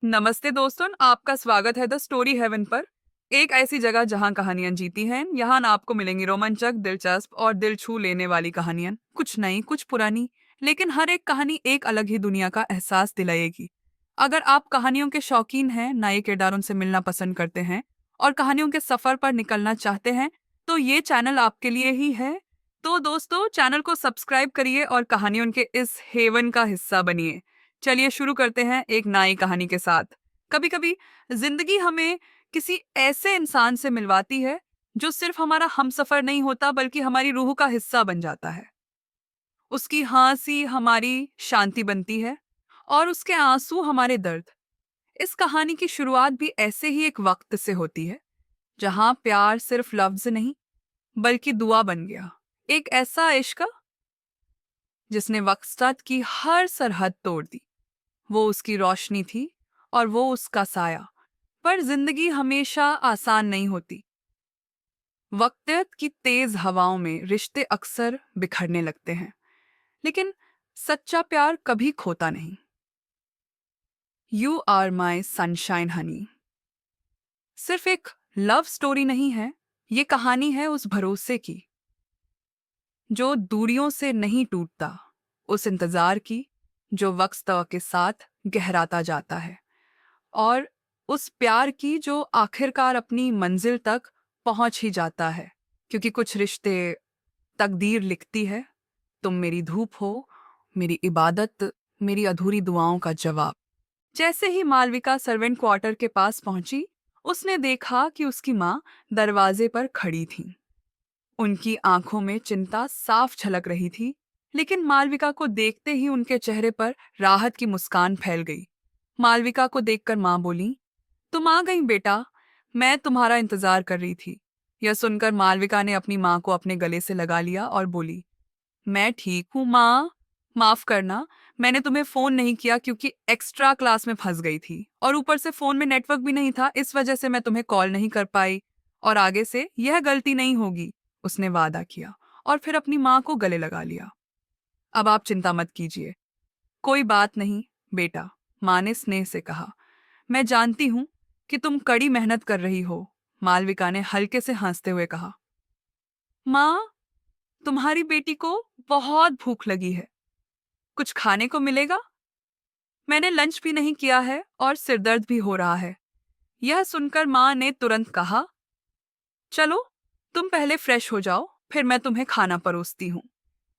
नमस्ते दोस्तों, आपका स्वागत है द स्टोरी हेवन पर। एक ऐसी जगह जहां कहानियां जीती हैं। यहाँ ना आपको मिलेंगी रोमांचक, दिलचस्प और दिल छू लेने वाली कहानियां। कुछ नई, कुछ पुरानी, लेकिन हर एक कहानी एक अलग ही दुनिया का एहसास दिलाएगी। अगर आप कहानियों के शौकीन हैं, नए किरदारों से मिलना पसंद करते हैं और कहानियों के सफर पर निकलना चाहते हैं, तो ये चैनल आपके लिए ही है। तो दोस्तों, चैनल को सब्सक्राइब करिए और कहानियों के इस हेवन का हिस्सा बनिए। चलिए शुरू करते हैं एक नई कहानी के साथ। कभी कभी जिंदगी हमें किसी ऐसे इंसान से मिलवाती है जो सिर्फ हमारा हमसफर नहीं होता बल्कि हमारी रूह का हिस्सा बन जाता है। उसकी हंसी हमारी शांति बनती है और उसके आंसू हमारे दर्द। इस कहानी की शुरुआत भी ऐसे ही एक वक्त से होती है जहां प्यार सिर्फ लफ्ज नहीं बल्कि दुआ बन गया। एक ऐसा इश्क जिसने वक्त की हर सरहद तोड़ दी। वो उसकी रोशनी थी और वो उसका साया। पर जिंदगी हमेशा आसान नहीं होती। वक्त की तेज हवाओं में रिश्ते अक्सर बिखरने लगते हैं, लेकिन सच्चा प्यार कभी खोता नहीं। You are my sunshine honey सिर्फ एक लव स्टोरी नहीं है, ये कहानी है उस भरोसे की जो दूरियों से नहीं टूटता, उस इंतजार की जो वक्त के साथ गहराता जाता है, और उस प्यार की जो आखिरकार अपनी मंजिल तक पहुंच ही जाता है। क्योंकि कुछ रिश्ते तकदीर लिखती है, तुम मेरी धूप हो, मेरी इबादत, मेरी अधूरी दुआओं का जवाब। जैसे ही मालविका सर्वेंट क्वार्टर के पास पहुंची, उसने देखा कि उसकी माँ दरवाजे पर खड़ी थी। उनकी आंखों में चिंता साफ झलक रही थी, लेकिन मालविका को देखते ही उनके चेहरे पर राहत की मुस्कान फैल गई। मालविका को देखकर माँ बोली, तुम आ गई बेटा, मैं तुम्हारा इंतजार कर रही थी। यह सुनकर मालविका ने अपनी माँ को अपने गले से लगा लिया और बोली, मैं ठीक हूँ माँ, माफ करना, मैंने तुम्हें फोन नहीं किया क्योंकि एक्स्ट्रा क्लास में फंस गई थी और ऊपर से फोन में नेटवर्क भी नहीं था, इस वजह से मैं तुम्हें कॉल नहीं कर पाई और आगे से यह गलती नहीं होगी। उसने वादा किया और फिर अपनी माँ को गले लगा लिया। अब आप चिंता मत कीजिए, कोई बात नहीं बेटा, माँ ने स्नेह से कहा। मैं जानती हूं कि तुम कड़ी मेहनत कर रही हो, मालविका ने हल्के से हंसते हुए कहा। माँ, तुम्हारी बेटी को बहुत भूख लगी है, कुछ खाने को मिलेगा? मैंने लंच भी नहीं किया है और सिरदर्द भी हो रहा है। यह सुनकर माँ ने तुरंत कहा, चलो तुम पहले फ्रेश हो जाओ, फिर मैं तुम्हें खाना परोसती हूँ।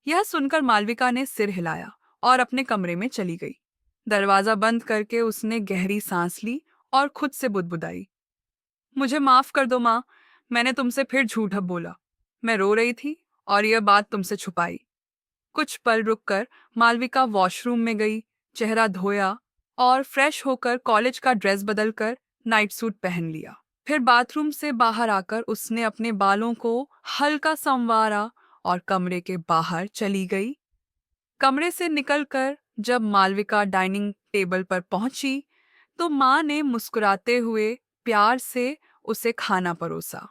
यह सुनकर मालविका ने सिर हिलाया और अपने कमरे में चली गई। दरवाजा बंद करके उसने गहरी सांस ली और खुद से बुदबुदाई, मुझे माफ कर दो माँ, मैंने तुमसे फिर झूठ बोला। मैं रो रही थी और यह बात तुमसे छुपाई। कुछ पल रुककर मालविका वॉशरूम में गई, चेहरा धोया और फ्रेश होकर कॉलेज का ड्रेस बदलकर नाइट सूट पहन लिया। फिर बाथरूम से बाहर आकर उसने अपने बालों को हल्का संवारा और कमरे के बाहर चली गई। कमरे से निकलकर जब मालविका डाइनिंग टेबल पर पहुंची, तो माँ ने मुस्कुराते हुए प्यार से उसे खाना परोसा।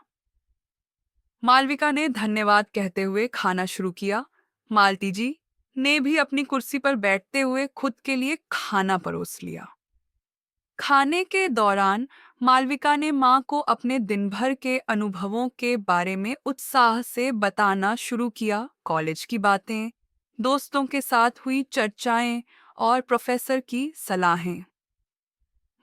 मालविका ने धन्यवाद कहते हुए खाना शुरू किया। मालती जी ने भी अपनी कुर्सी पर बैठते हुए खुद के लिए खाना परोस लिया। खाने के दौरान मालविका ने माँ को अपने दिन भर के अनुभवों के बारे में उत्साह से बताना शुरू किया। कॉलेज की बातें, दोस्तों के साथ हुई चर्चाएं और प्रोफेसर की सलाहें।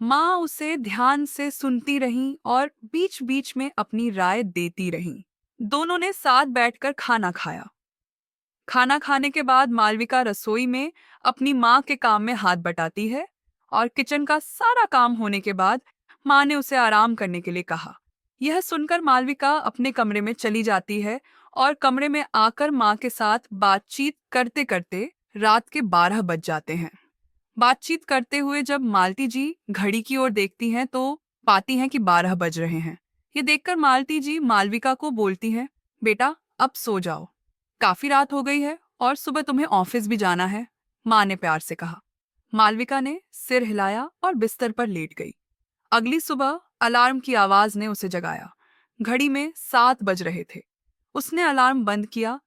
माँ उसे ध्यान से सुनती रहीं और बीच-बीच में अपनी राय देती रहीं। दोनों ने साथ बैठकर खाना खाया। खाना खाने के बाद मालविका रसोई में अपनी माँ के काम में हाथ बटाती है और किचन का सारा काम होने के बाद माँ ने उसे आराम करने के लिए कहा। यह सुनकर मालविका अपने कमरे में चली जाती है और कमरे में आकर माँ के साथ बातचीत करते करते रात के 12 बज जाते हैं। बातचीत करते हुए जब मालती जी घड़ी की ओर देखती हैं तो पाती हैं कि 12 बज रहे हैं। ये देखकर मालती जी मालविका को बोलती हैं, बेटा अब सो जाओ, काफी रात हो गई है और सुबह तुम्हें ऑफिस भी जाना है, माँ ने प्यार से कहा। मालविका ने सिर हिलाया और बिस्तर पर लेट गई। अगली सुबह अलार्म की आवाज ने उसे जगाया। घड़ी में 7 बज रहे थे। उसने अलार्म बंद किया,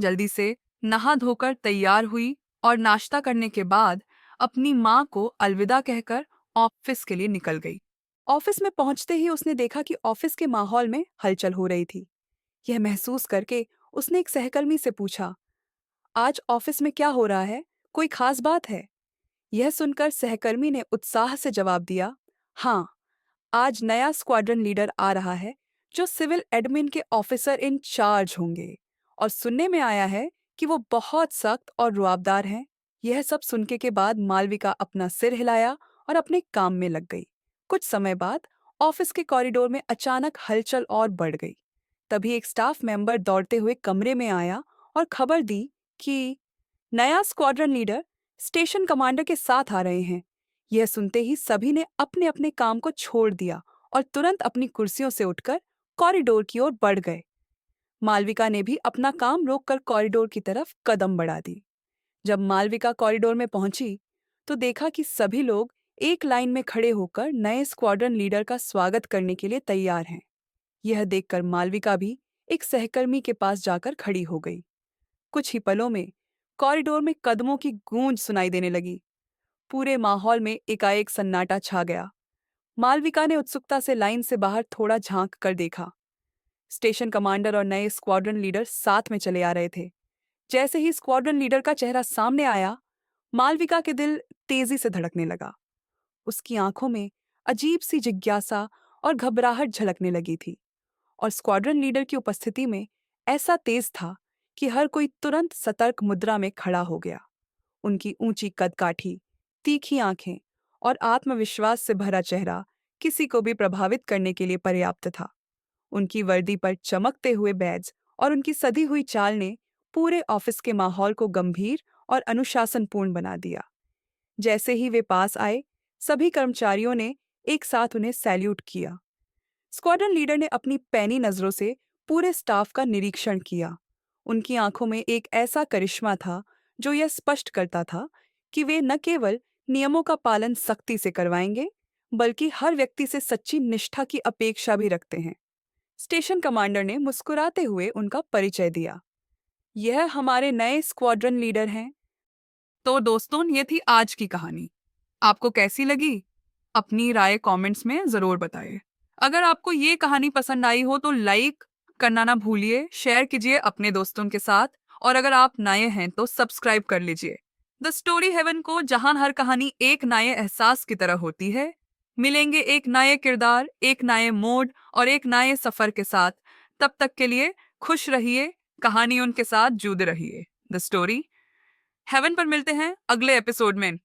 जल्दी से नहा धोकर तैयार हुई और नाश्ता करने के बाद अपनी माँ को अलविदा कहकर ऑफिस के लिए निकल गई। ऑफिस में पहुंचते ही उसने देखा कि ऑफिस के माहौल में हलचल हो रही थी। यह महसूस करके उसने एक सहकर्मी से पूछा, आज ऑफिस में क्या हो रहा है? कोई खास बात है? यह सुनकर सहकर्मी ने उत्साह से जवाब दिया, हाँ, आज नया स्क्वाड्रन लीडर आ रहा है जो सिविल एडमिन के ऑफिसर इन चार्ज होंगे और सुनने में आया है कि वो बहुत सख्त और रुआबदार हैं। यह सब सुनने के बाद मालविका अपना सिर हिलाया और अपने काम में लग गई। कुछ समय बाद ऑफिस के कॉरिडोर में अचानक हलचल और बढ़ गई। तभी एक स्टाफ मेंबर दौड़ते हुए कमरे में आया और खबर दी कि नया स्क्वाड्रन लीडर स्टेशन कमांडर के साथ आ रहे हैं। यह सुनते ही सभी ने अपने अपने काम को छोड़ दिया और तुरंत अपनी कुर्सियों से उठकर कॉरिडोर की ओर बढ़ गए। मालविका ने भी अपना काम रोककर कॉरिडोर की तरफ कदम बढ़ा दी। जब मालविका कॉरिडोर में पहुंची तो देखा कि सभी लोग एक लाइन में खड़े होकर नए स्क्वाड्रन लीडर का स्वागत करने के लिए तैयार हैं। यह देखकर मालविका भी एक सहकर्मी के पास जाकर खड़ी हो गई। कुछ ही पलों में कॉरिडोर में कदमों की गूंज सुनाई देने लगी। पूरे माहौल में एकाएक सन्नाटा छा गया। मालविका ने उत्सुकता से लाइन से बाहर थोड़ा झांक कर देखा। स्टेशन कमांडर और नए स्क्वाड्रन लीडर साथ में चले आ रहे थे। जैसे ही स्क्वाड्रन लीडर का चेहरा सामने आया, मालविका के दिल तेजी से धड़कने लगा। उसकी आंखों में अजीब सी जिज्ञासा और घबराहट झलकने लगी थी और स्क्वाड्रन लीडर की उपस्थिति में ऐसा तेज था कि हर कोई तुरंत सतर्क मुद्रा में खड़ा हो गया। उनकी ऊंची कदकाठी, तीखी आंखें और आत्मविश्वास से भरा चेहरा किसी को भी प्रभावित करने के लिए पर्याप्त था। उनकी वर्दी पर चमकते हुए बैज और उनकी सधी हुई चाल ने पूरे ऑफिस के माहौल को गंभीर और अनुशासनपूर्ण बना दिया। जैसे ही वे पास आए, सभी कर्मचारियों ने एक साथ उन्हें सैल्यूट किया। स्क्वाड्रन लीडर ने अपनी पैनी नजरों से पूरे स्टाफ का निरीक्षण किया। उनकी आंखों में एक ऐसा करिश्मा था जो यह स्पष्ट करता था कि वे न केवल नियमों का पालन सख्ती से करवाएंगे, बल्कि हर व्यक्ति से सच्ची निष्ठा की अपेक्षा भी रखते हैं। स्टेशन कमांडर ने मुस्कुराते हुए उनका परिचय दिया। यह हमारे नए स्क्वाड्रन लीडर हैं। तो दोस्तों, ये थी आज की कहानी। आपको कैसी लगी? अपनी राय कमेंट्स में जरूर बताइए। अगर आपको ये कहानी पसंद आई हो तो लाइक करना ना भूलिए, शेयर कीजिए अपने दोस्तों के साथ और अगर आप नए हैं तो सब्सक्राइब कर लीजिए द स्टोरी हेवन को, जहां हर कहानी एक नए एहसास की तरह होती है। मिलेंगे एक नए किरदार, एक नए मोड और एक नए सफर के साथ। तब तक के लिए खुश रहिए, कहानियों के साथ जुड़े रहिए। द स्टोरी हेवन पर मिलते हैं अगले एपिसोड में।